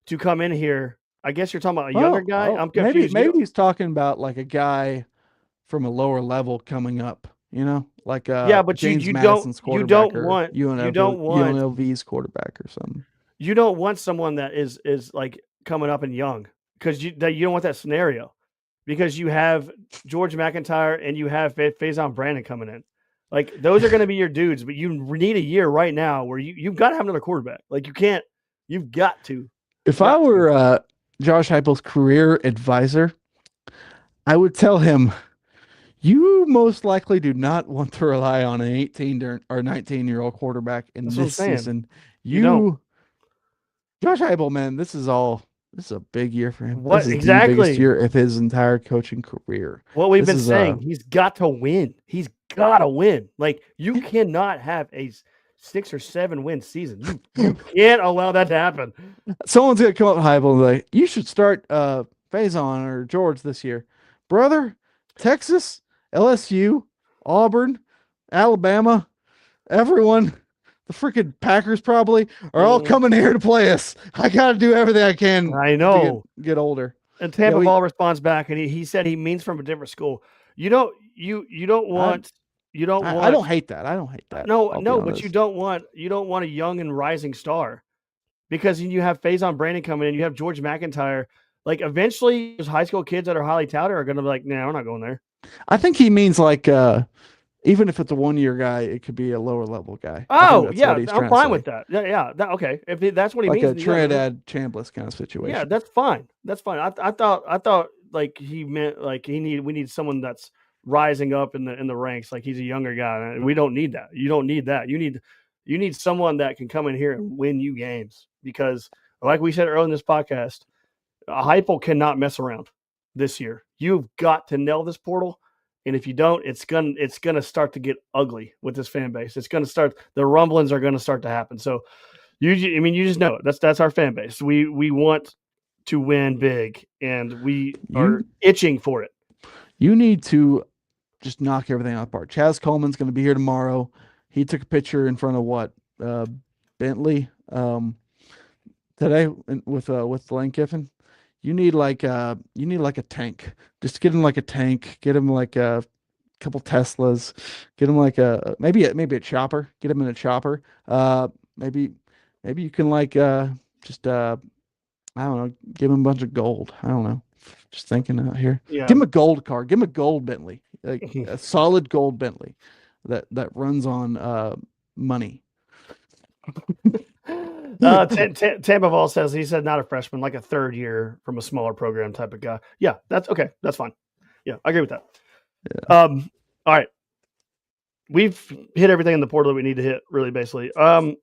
to come in here. I guess you're talking about a younger guy. I'm maybe confused. he's talking about like a guy from a lower level coming up, like Yeah, but James Madison's quarterback or you don't want UNLV's quarterback or something. you don't want someone that is like coming up and young because you don't want that scenario because you have George McIntyre and you have Faison Brandon coming in. Like those are going to be your dudes, but you need a year right now where you've got to have another quarterback. Like you've got to. If I were Josh Heupel's career advisor, I would tell him, you most likely do not want to rely on an 18 or 19-year-old quarterback in this season. You don't. Josh Heupel, man, this is a big year for him. What this is exactly? the biggest year of his entire coaching career. What we've been saying, he's got to win. He's got to win. Like you cannot have a 6 or 7 win season. You can't allow that to happen. Someone's gonna come up to Heupel and be like, you should start Faison or George this year, brother. Texas, LSU, Auburn, Alabama, everyone. The freaking Packers probably are all coming here to play us. I got to do everything I can. I know. To get older. And Tampa Ball responds back, and he said he means from a different school. You don't want. I don't hate that. I don't hate that. No, but you don't want a young and rising star because you have Faison Brandon coming in. You have George McIntyre. Like eventually, those high school kids that are highly touted are going to be like, "No, we're not going there." I think he means like. Even if it's a 1-year guy, it could be a lower level guy. Oh, yeah, I'm fine with that. Yeah, okay. If that's what he means, like a Trinidad Chambliss kind of situation. Yeah, that's fine. That's fine. I thought like he meant like we need someone that's rising up in the ranks. Like he's a younger guy. We don't need that. You don't need that. You need someone that can come in here and win you games because, like we said earlier in this podcast, Heupel cannot mess around this year. You've got to nail this portal. And if you don't, it's gonna start to get ugly with this fan base. It's gonna start. The rumblings are gonna start to happen. So, you just know it. That's our fan base. We want to win big, and we are itching for it. You need to just knock everything out of the park. Chaz Coleman's going to be here tomorrow. He took a picture in front of Bentley today with Lane Kiffin. You need like a tank. Just get him like a tank. Get him like a couple Teslas. Get him like maybe a chopper. Get him in a chopper. Maybe you can like just I don't know. Give him a bunch of gold. I don't know. Just thinking out here. Yeah. Give him a gold car. Give him a gold Bentley. Like a solid gold Bentley that runs on money. Tampa Ball says he said not a freshman, like a third year from a smaller program type of guy. Yeah, that's okay. That's fine. Yeah, I agree with that. Yeah. All right. We've hit everything in the portal that we need to hit, really, basically. The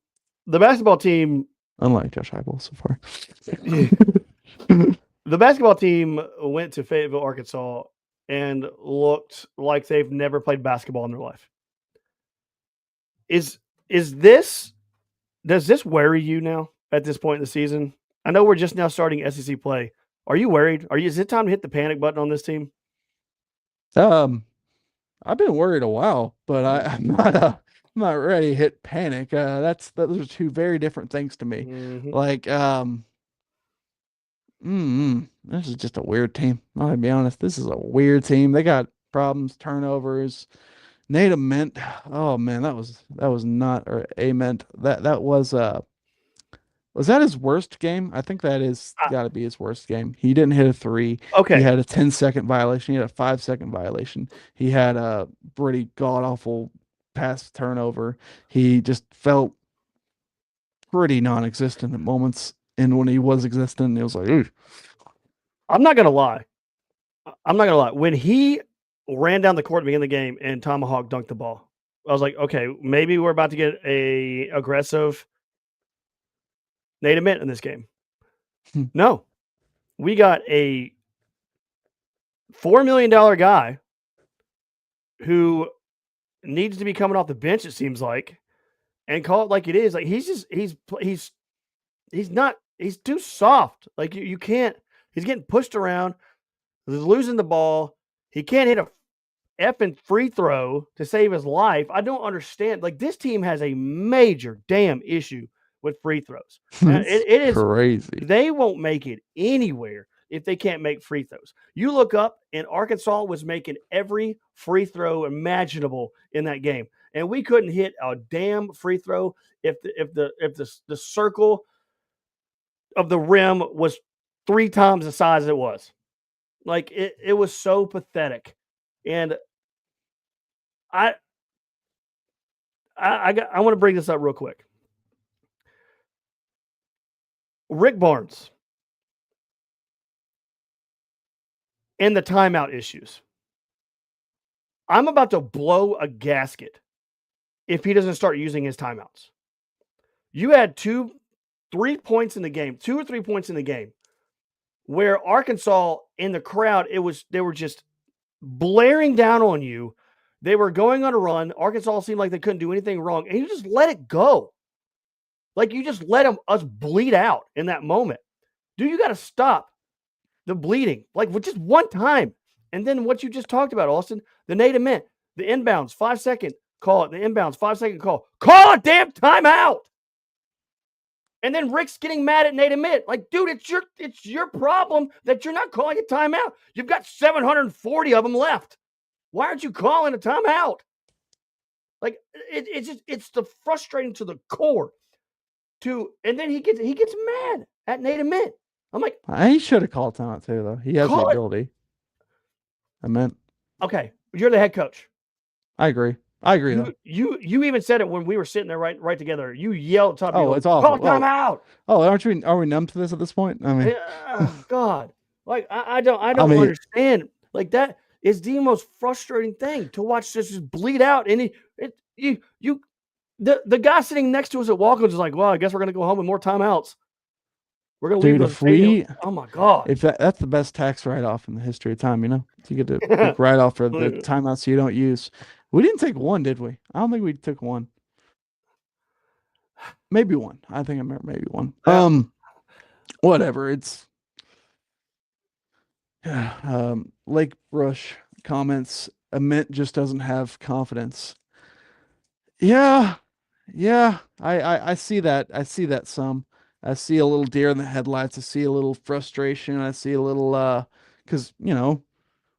basketball team, unlike Josh Heupel so far. The basketball team went to Fayetteville, Arkansas, and looked like they've never played basketball in their life. Does this worry you now at this point in the season? I know we're just now starting SEC play. Are you worried? Is it time to hit the panic button on this team? I've been worried a while, but I'm not ready to hit panic. Those are two very different things to me. Mm-hmm. Like, this is just a weird team. I'm gonna be honest. This is a weird team. They got problems, turnovers. Nate Ament, oh man, that was not, or Ament. That was that his worst game? I think that is got to be his worst game. He didn't hit a 3. Okay. He had a 10-second violation. He had a 5-second violation. He had a pretty god awful pass turnover. He just felt pretty non-existent at moments. And when he was existent, it was like, ooh. I'm not gonna lie. When he ran down the court at the beginning of the game and Tomahawk dunked the ball, I was like, okay, maybe we're about to get a aggressive Nate Ament in this game. Hmm. No, we got a $4 million guy who needs to be coming off the bench, it seems like, and call it like it is. Like he's too soft. Like you can't. He's getting pushed around. He's losing the ball. He can't hit a effing free throw to save his life. I don't understand. Like this team has a major damn issue with free throws. It is crazy. They won't make it anywhere if they can't make free throws. You look up, and Arkansas was making every free throw imaginable in that game, and we couldn't hit a damn free throw if the circle of the rim was 3 times the size it was. Like it was so pathetic, and I want to bring this up real quick. Rick Barnes and the timeout issues. I'm about to blow a gasket if he doesn't start using his timeouts. You had 2 or 3 points in the game where Arkansas in the crowd, they were just blaring down on you. They were going on a run. Arkansas seemed like they couldn't do anything wrong, and you just let it go. Like you just let us bleed out in that moment. Dude, you got to stop the bleeding, like with just one time. And then what you just talked about, Austin, the Nate Ament, the inbounds, 5-second call it, the inbounds, 5-second call. Call a damn timeout. And then Rick's getting mad at Nate Ament. Like, dude, it's your problem that you're not calling a timeout. You've got 740 of them left. Why aren't you calling a timeout? Like, it's the frustrating to the core. And then he gets mad at Nate Ament. I'm like, he should have called timeout too, though. He has the ability. Okay, you're the head coach. I agree. Though. You even said it when we were sitting there right together. You yelled top. Oh, it's awful. Call timeout. Oh, are we numb to this at this point? I mean, God, like I don't understand. Like that is the most frustrating thing to watch this just bleed out. And the guy sitting next to us at Walkins is like, well, I guess we're gonna go home with more timeouts. We're gonna leave the stadium. Oh my God! If that's the best tax write-off in the history of time, you get to write off for the timeouts you don't use. We didn't take one, did we? I don't think we took one. Maybe one. I think I remember maybe one. Whatever. It's Lake Brush comments. Ament just doesn't have confidence. Yeah. I see that. I see that some. I see a little deer in the headlights. I see a little frustration. I see a little because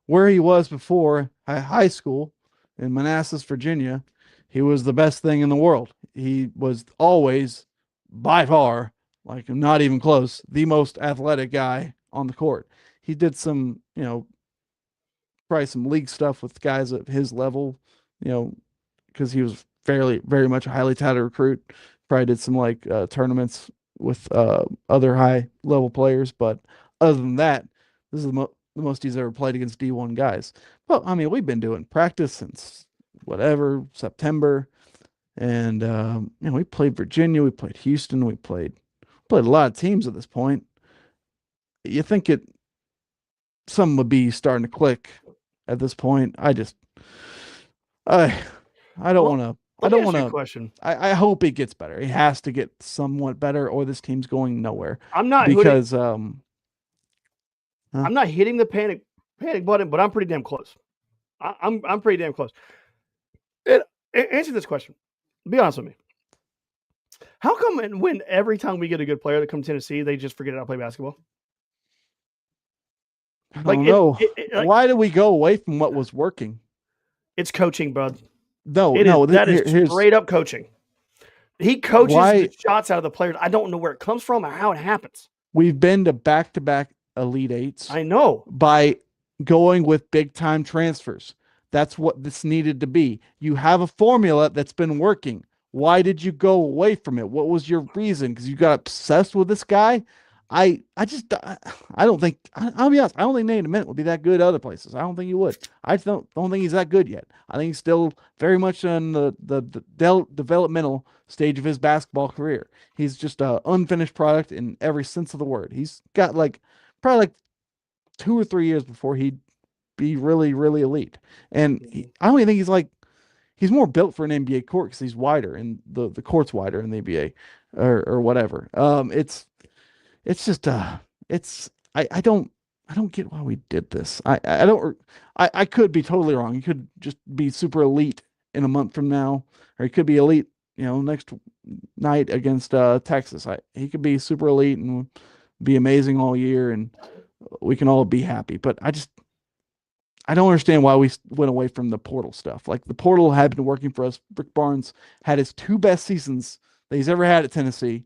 where he was before high school in Manassas, Virginia, he was the best thing in the world. He was always, by far, like not even close, the most athletic guy on the court. He did some, probably some league stuff with guys at his level, because he was very much a highly touted recruit. Probably did some tournaments with other high level players, but other than that, this is the most he's ever played against D1 guys. Well, I mean, we've been doing practice since September, and we played Virginia, we played Houston, we played a lot of teams at this point. You think something would be starting to click at this point. I don't want to. I don't want to. Question. I hope it gets better. It has to get somewhat better, or this team's going nowhere. I'm not because I'm not hitting the panic button, but I'm pretty damn close. I'm pretty damn close. Answer this question. Be honest with me. How come when every time we get a good player that comes to Tennessee, they just forget how to play basketball? I don't know. Why did we go away from what was working? It's coaching, bud. That is straight up coaching. He coaches the shots out of the players. I don't know where it comes from or how it happens. We've been to back-to-back Elite Eights. I know. By going with big-time transfers. That's what this needed to be. You have a formula that's been working. Why did you go away from it? What was your reason? Because you got obsessed with this guy? I don't think I'll be honest. I don't think Nate Mint would be that good other places. I don't think he would. I don't think he's that good yet. I think he's still very much in the developmental stage of his basketball career. He's just a unfinished product in every sense of the word. He's got probably 2 or 3 years before he'd be really really elite. And I don't even think he's more built for an NBA court because he's wider and the court's wider in the NBA or whatever. It's just I don't get why we did this. I don't I could be totally wrong. He could just be super elite in a month from now, or he could be elite, next night against Texas. He could be super elite and be amazing all year, and we can all be happy. But I don't understand why we went away from the portal stuff. Like the portal had been working for us. Rick Barnes had his 2 best seasons that he's ever had at Tennessee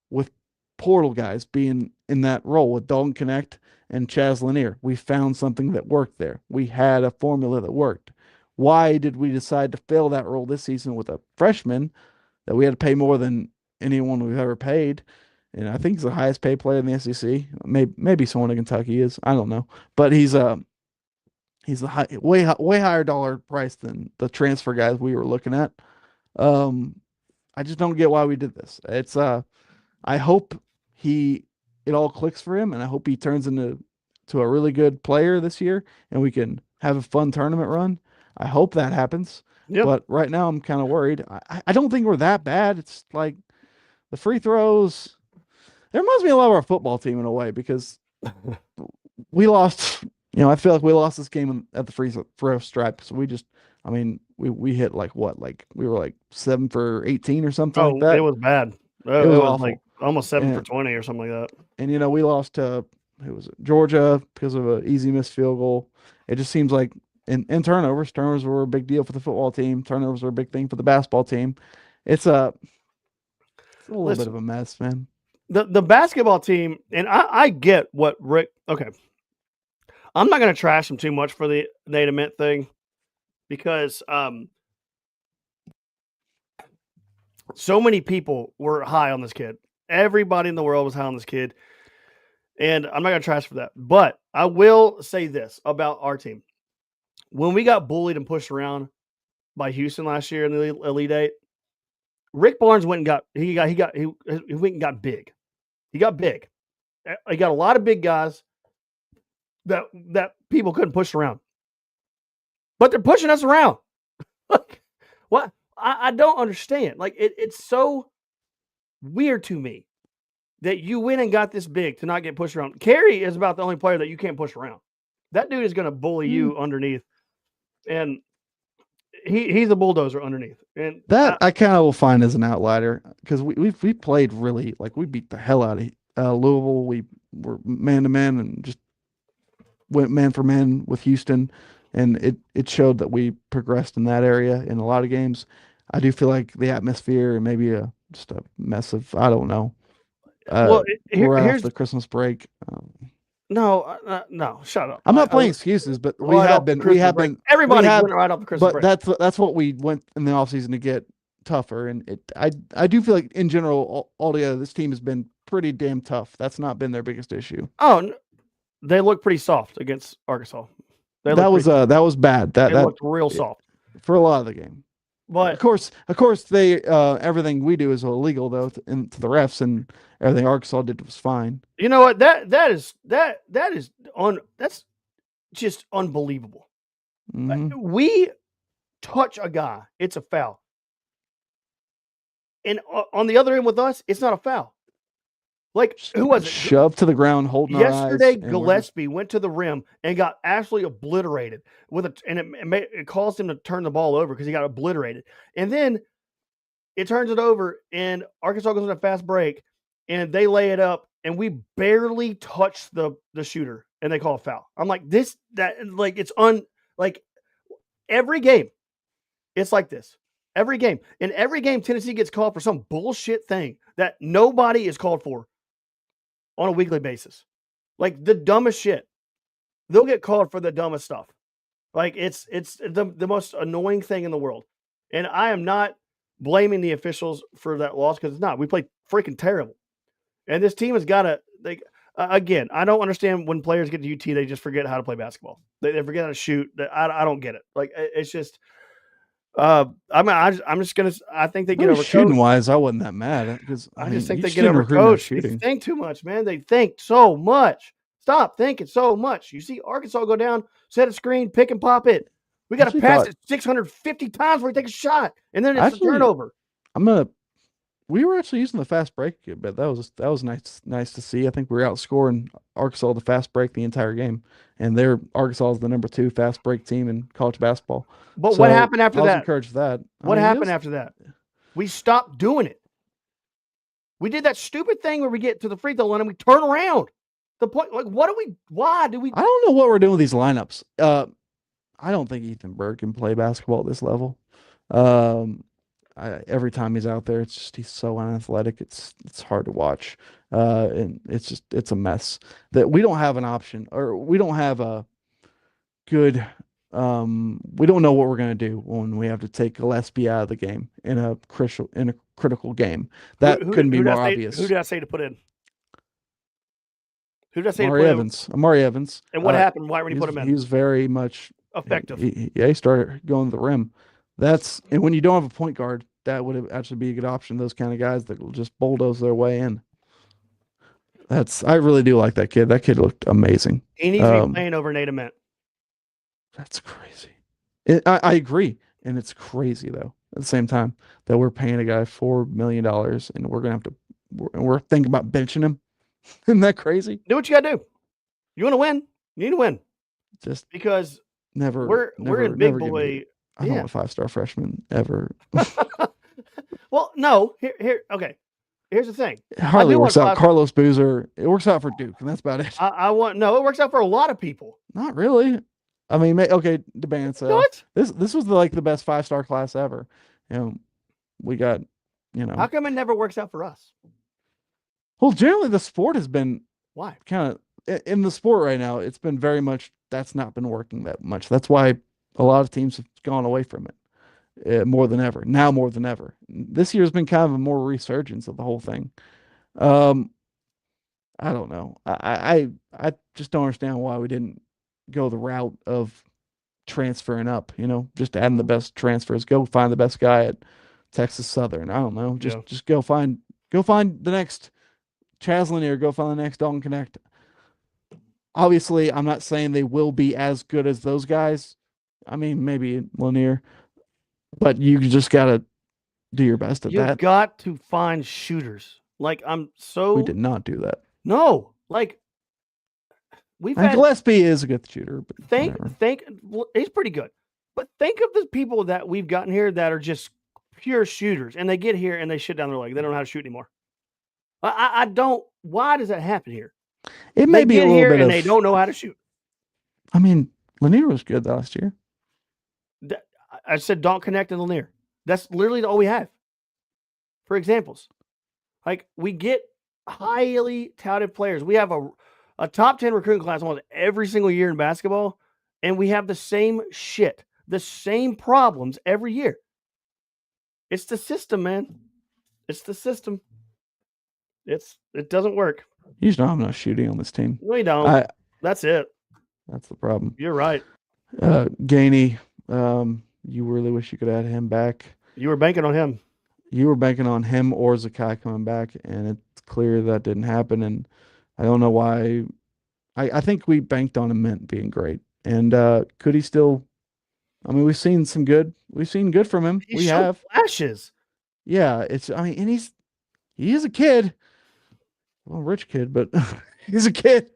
with portal guys being in that role with Dalton Connect and Chaz Lanier. We found something that worked there. We had a formula that worked. Why did we decide to fill that role this season with a freshman that we had to pay more than anyone we've ever paid? And I think he's the highest paid player in the SEC. Maybe someone in Kentucky is. I don't know, but he's way higher dollar price than the transfer guys we were looking at. I just don't get why we did this. I hope it all clicks for him, and I hope he turns into a really good player this year, and we can have a fun tournament run. I hope that happens. Yep. But right now, I'm kind of worried. I don't think we're that bad. It's like the free throws. It reminds me a lot of our football team in a way because we lost. I feel like we lost this game at the free throw stripe. So we hit we were like 7 for 18 or something like that. It was bad. It was awful. Like almost 7 for 20 or something like that. And we lost to Georgia because of an easy missed field goal. It just seems like in turnovers were a big deal for the football team. Turnovers were a big thing for the basketball team. It's a little bit of a mess, man. The basketball team, and I get what Rick. Okay, I'm not going to trash him too much for the Nate Mint thing because so many people were high on this kid. Everybody in the world was high on this kid. And I'm not going to trash for that. But I will say this about our team. When we got bullied and pushed around by Houston last year in the Elite Eight, Rick Barnes went and got big. He got big. He got a lot of big guys that people couldn't push around. But they're pushing us around. What? I don't understand. It's so weird to me that you went and got this big to not get pushed around. Carey is about the only player that you can't push around. That dude is going to bully you underneath. And he's a bulldozer underneath. And that I kind of will find as an outlier because we played really, we beat the hell out of Louisville. We were man to man and just went man for man with Houston. And it showed that we progressed in that area in a lot of games. I do feel like the atmosphere and maybe just a mess of, I don't know. We're off the Christmas break. No, shut up. I'm not playing excuses, but we have been. Everybody went right off the Christmas break. But that's what we went in the offseason to get tougher. And I do feel like in general, altogether, this team has been pretty damn tough. That's not been their biggest issue. Oh, they look pretty soft against Arkansas. That was bad. That looked real soft for a lot of the game. But of course, they everything we do is illegal though to the refs, and everything Arkansas did was fine. You know what? That's just unbelievable. Mm-hmm. We touch a guy, it's a foul, and on the other end with us, it's not a foul. Who was it? Shoved to the ground, holding yesterday. Our eyes, Gillespie went to the rim and got absolutely obliterated it caused him to turn the ball over because he got obliterated. And then it turns it over, and Arkansas goes on a fast break, and they lay it up, and we barely touch the shooter, and they call a foul. I'm like, every game, it's like this. Every game. In every game, Tennessee gets called for some bullshit thing that nobody is called for on a weekly basis. The dumbest shit. They'll get called for the dumbest stuff. It's the most annoying thing in the world. And I am not blaming the officials for that loss because it's not. We played freaking terrible. And this team has got to. Again, I don't understand when players get to UT, they just forget how to play basketball. They forget how to shoot. I don't get it. Like it's just. I'm just gonna. I think they get over shooting wise. I wasn't that mad because I just think you they just get didn't over recruit enough coach. They shooting. think too much, man. They think so much. Stop thinking so much. You see Arkansas go down, set a screen, pick and pop it. We got to pass it 650 times before we take a shot, and then it's a turnover. We were actually using the fast break, but that was nice to see. I think we were outscoring Arkansas the fast break the entire game, and Arkansas is the number 2 fast break team in college basketball. But what happened after that? I was encouraged that. What happened after that? We stopped doing it. We did that stupid thing where we get to the free throw line and we turn around. The point, like, why do we? I don't know what we're doing with these lineups. I don't think Ethan Berg can play basketball at this level. Every time he's out there, he's so unathletic. It's hard to watch, and it's a mess. That we don't have an option, or we don't have a good. We don't know what we're gonna do when we have to take Gillespie out of the game in a critical game. That couldn't be more obvious. Who did I say to put in? Who did I say Amari Evans. Amari Evans. And what happened? Why when you put him in? He was very much effective. He started going to the rim. And when you don't have a point guard, that would actually be a good option. Those kind of guys that will just bulldoze their way in. I really do like that kid. That kid looked amazing. He needs to be playing over Nate Ament. That's crazy. I agree, and it's crazy though. At the same time, that we're paying a guy $4 million, and we're thinking about benching him. Isn't that crazy? Do what you gotta do. You want to win? You need to win. Just because we're in big boy. I don't want a 5-star freshman ever. Well, no. Here. Okay. Here's the thing. Hardly works out. Carlos Boozer. It works out for Duke, and that's about it. It works out for a lot of people. Not really. I mean, okay, DeBance. What? This was the best 5-star class ever. We got. How come it never works out for us? Well, generally the sport has been why kind of in the sport right now. It's been very much that's not been working that much. That's why a lot of teams have gone away from it more than ever. Now more than ever. This year has been kind of a more resurgence of the whole thing. I don't know. I just don't understand why we didn't go the route of transferring up. Just adding the best transfers. Go find the best guy at Texas Southern. I don't know. Just go find the next Chaz Lanier, go find the next Dalton Connect. Obviously, I'm not saying they will be as good as those guys. I mean, maybe Lanier, but you just got to do your best at that. You've got to find shooters. We did not do that. No, Gillespie is a good shooter. But he's pretty good. But think of the people that we've gotten here that are just pure shooters, and they get here and they shit down their leg. They don't know how to shoot anymore. I don't. Why does that happen here? It may be a little bit and they don't know how to shoot. I mean, Lanier was good last year. I said don't connect and Lanier. That's literally all we have. For examples, we get highly touted players. We have a top 10 recruiting class almost every single year in basketball, and we have the same shit, the same problems every year. It's the system, man. It's the system. It doesn't work. You just don't have enough shooting on this team. We don't. That's it. That's the problem. You're right. Gainey, you really wish you could add him back. You were banking on him. You were banking on him or Zakai coming back, and it's clear that didn't happen. And I don't know why. I think we banked on him being great. And could he still? I mean, we've seen good from him. We have flashes. Yeah, and he is a kid. Well, rich kid, but he's a kid.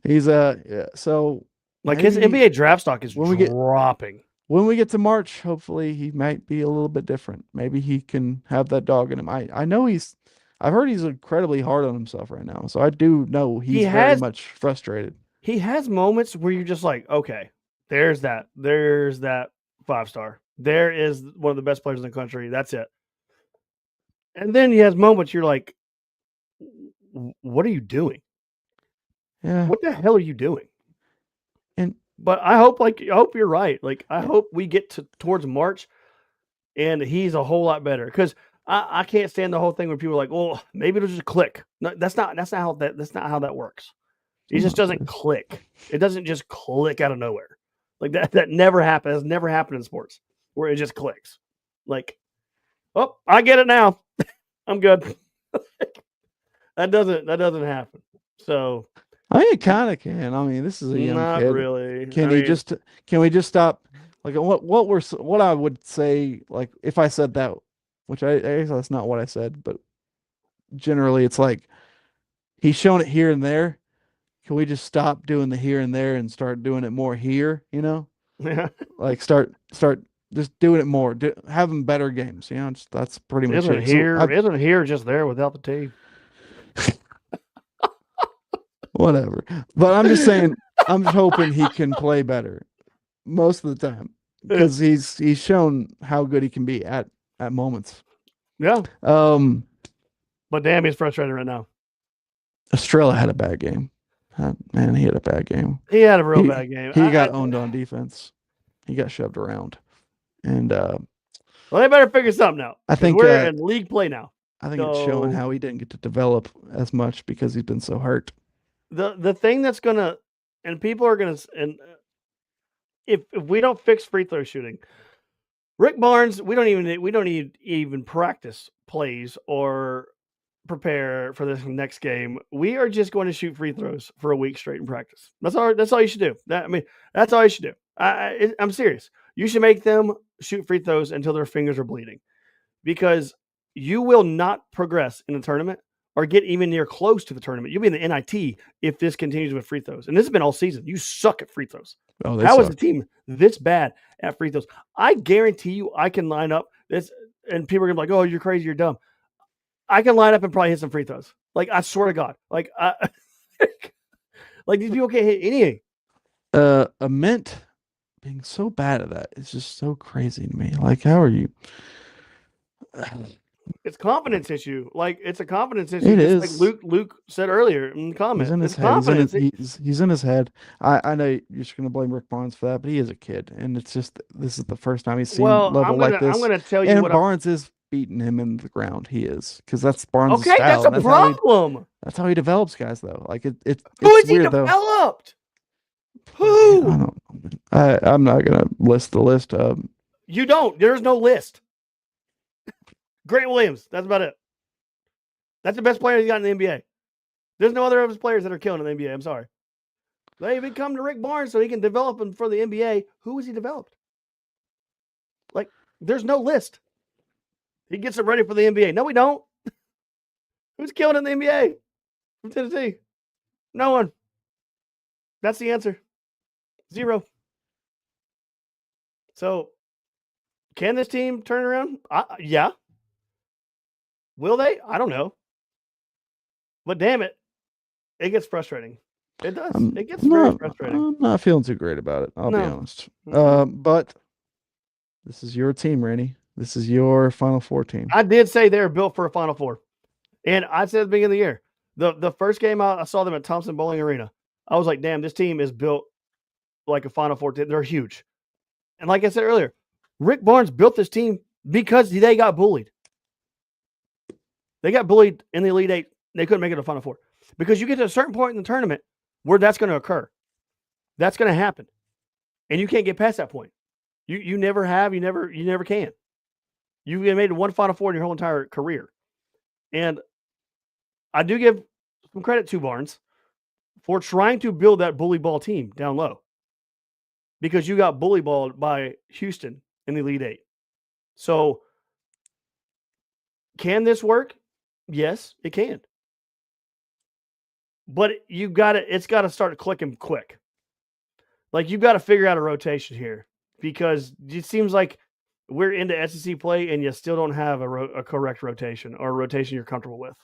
He's so his NBA draft stock is dropping. When we get to March, hopefully he might be a little bit different. Maybe he can have that dog in him. I know I've heard he's incredibly hard on himself right now. So I do know he's very much frustrated. He has moments where you're just like, okay, there's that 5-star. There is one of the best players in the country. That's it. And then he has moments you're like, what are you doing? Yeah. What the hell are you doing? But I hope you're right. I hope we get towards March and he's a whole lot better. Because I can't stand the whole thing where people are like, well, maybe it'll just click. No, that's not how that works. It just doesn't click. It doesn't just click out of nowhere. Like that never happens. Has never happened in sports where it just clicks. Like, oh, I get it now. I'm good. that doesn't happen. So I mean, it kind of can. I mean, this is a young not kid. really. Can we just stop? Like what I would say, like if I said that, which I guess that's not what I said, but generally it's like he's shown it here and there. Can we just stop doing the here and there and start doing it more here? You know, Yeah. like start just doing it more, having better games. You know, that's pretty much Isn't it. isn't here just there without the team? Whatever. But I'm just saying, I'm hoping he can play better most of the time because he's shown how good he can be at moments. Yeah. Um, but damn, he's frustrated right now. Estrella had a bad game. Man, he had a bad game. He had a real bad game. He got owned on defense. He got shoved around, and well, they better figure something out. I think we're in league play now. I think it's showing how he didn't get to develop as much because he's been so hurt. The thing that's gonna, and people are gonna, and if we don't fix free throw shooting, Rick Barnes, we don't even practice plays or prepare for this next game. We are just going to shoot free throws for a week straight in practice. That's all you should do. That's all you should do. I'm serious. You should make them shoot free throws until their fingers are bleeding, because you will not progress in the tournament or get even near close to the tournament. You'll be in the NIT if this continues with free throws. And this has been all season. You suck at free throws. Oh, how is the team this bad at free throws? I guarantee you I can line up this, and people are going to be like, oh, you're crazy, you're dumb. I can line up and probably hit some free throws. Like, I swear to God. Like, like these people can't hit anything. A Mint being so bad at that is just so crazy to me. Like, how are you? It's confidence issue. Like, it's a confidence issue. It is. Like Luke said earlier in the comments. He's in his head. He's in his head. I know you're just going to blame Rick Barnes for that, but he is a kid, and it's just this is the first time he's seen level like this. I'm going to tell you and Barnes is beating him in the ground. He is, because that's Barnes' style. Okay, that's a problem. That's how he develops guys, though. Like it's who is weird, he developed? Though. Who? I don't know. I'm not going to list the list. You don't. There's no list. Grant Williams. That's about it. That's the best player he's got in the NBA. There's no other of his players that are killing in the NBA. I'm sorry. They even come to Rick Barnes so he can develop him for the NBA. Who has he developed? Like, there's no list. He gets them ready for the NBA. No, we don't. Who's killing in the NBA from Tennessee? No one. That's the answer. 0. So, can this team turn around? Yeah. Will they? I don't know. But damn it, it gets frustrating. It does. It gets very frustrating. I'm not feeling too great about it. I'll be honest. But this is your team, Randy. This is your Final Four team. I did say they're built for a Final Four. And I said at the beginning of the year, the first game I saw them at Thompson Bowling Arena, I was like, damn, this team is built like a Final Four team. They're huge. And like I said earlier, Rick Barnes built this team because they got bullied. They got bullied in the Elite Eight. They couldn't make it to Final Four. Because you get to a certain point in the tournament where that's going to occur. That's going to happen. And you can't get past that point. You never have. You never can. You've made one Final Four in your whole entire career. And I do give some credit to Barnes for trying to build that bully ball team down low. Because you got bully balled by Houston in the Elite Eight. So, can this work? Yes, it can. But it's got to start clicking quick. Like, you've got to figure out a rotation here, because it seems like we're into SEC play and you still don't have a correct rotation, or a rotation you're comfortable with.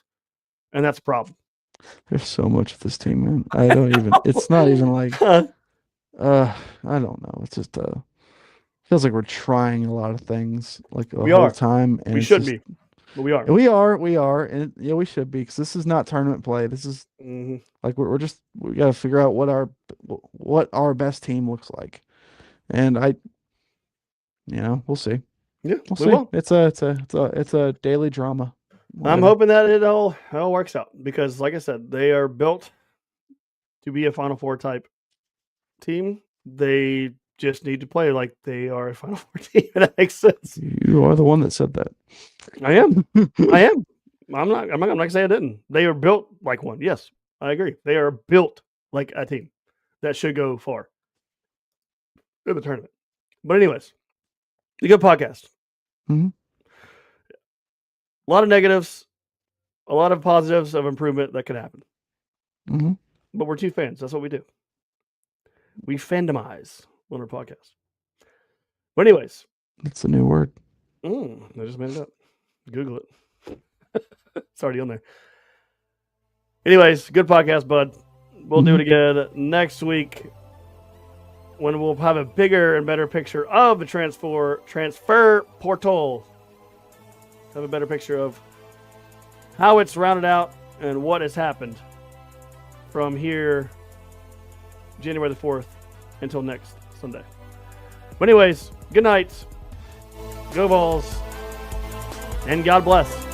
And that's a problem. There's so much of this team, man. I don't even, it's not even like, I don't know. It's just, feels like we're trying a lot of things like the whole time. And we should be. But we are. We are. And yeah, we should be, because this is not tournament play. This is like we got to figure out what our best team looks like. And we'll see. Yeah, We'll we see. will. It's a daily drama. I'm hoping that it all works out because, like I said, they are built to be a Final Four type team. They just need to play like they are a Final Four team. That makes sense. You are the one that said that. I am. I am. I'm not gonna say I didn't. They are built like one. Yes, I agree. They are built like a team that should go far in the tournament. But anyways, a good podcast. Mhm. A lot of negatives, a lot of positives of improvement that could happen. Mm-hmm. But we're two fans. That's what we do. We fandomize on our podcast. But anyways, That's a new word. I just made it up. Google it. It's already on there. Anyways, good podcast, bud. We'll do it again next week when we'll have a bigger and better picture of the transfer portal. Have a better picture of how it's rounded out and what has happened from here, January the 4th, until next Sunday. But anyways, good night. Go Vols. And God bless.